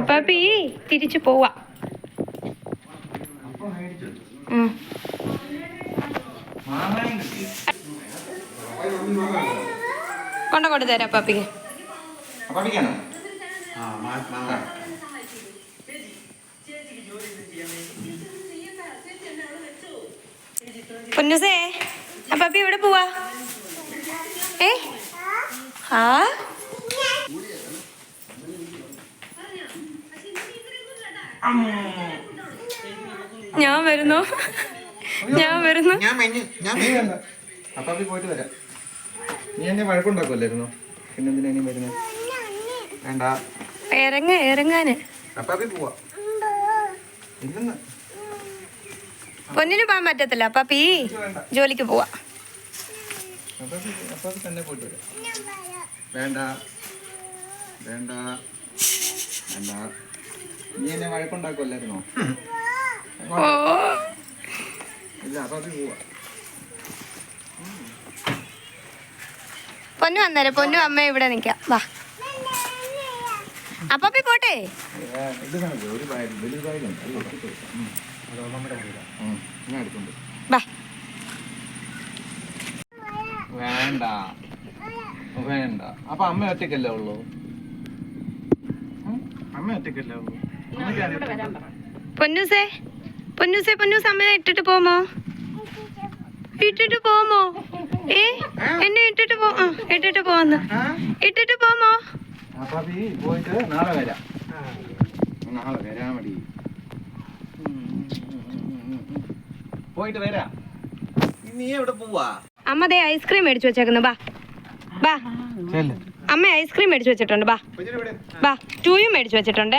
അപ്പാപ്പി തിരിച്ചു പോവാ. കൊണ്ട് തരാം അപ്പാപ്പിക്ക്. പൊന്നുസേ അപ്പാപ്പി എവിടെ പോവാ? ആ ഞാൻ വരുന്നു. അപ്പാപ്പി പോയിട്ട് വരാം. നീ എന്നെ വഴക്കുണ്ടാക്കുമല്ലായിരുന്നോ? പിന്നെന്തിനാ ഇനി വരുന്നത്? വേണ്ട, ഇറങ്ങാന്. അപ്പാപ്പി പോവാ. ഇല്ലെന്ന് പൊന്നിന് പോകാൻ പറ്റത്തില്ല. അപ്പാപ്പി ജോലിക്ക് പോവാ. അപ്പാപ്പി തന്നെ പോയിട്ട് വരാം. വേണ്ട വേണ്ട വേണ്ട, നീ എന്നെ വഴക്കുണ്ടാക്കുമല്ലായിരുന്നോ? ഇല്ല, അപ്പാപ്പി പോവാ. പൊന്നു വന്നേരെ. പൊന്നു അമ്മ ഇവിടെ നിക്കാം. വാ അപ്പാപ്പി പോട്ടെ. ഒരു വലിയ ബാഗുണ്ട്. ഞാൻ എടുക്കുന്നുണ്ട്. വേണ്ട വേണ്ട. അപ്പൊ അമ്മ ഒറ്റയ്ക്കല്ലേ ഉള്ളൂ? അമ്മ ഒറ്റയ്ക്കല്ലേ ഉള്ളൂ? പൊന്നൂസേ അമ്മ ഇട്ടിട്ട് പോമോ? എന്നെ ഇട്ടിട്ട് പോമോ? അപ്പാപ്പി പോയിട്ട് നാളെ വരാം. മതി. പോയിട്ട് വരാം. നീ എവിടെ പോവാ? അമ്മ ദേ ഐസ്ക്രീം മേടിച്ചു വെച്ചേക്കുന്നു. ബാ അമ്മ ഐസ്ക്രീം മേടിച്ചു വെച്ചിട്ടുണ്ട്. ബാ 2 മേടിച്ചു വെച്ചിട്ടുണ്ട്.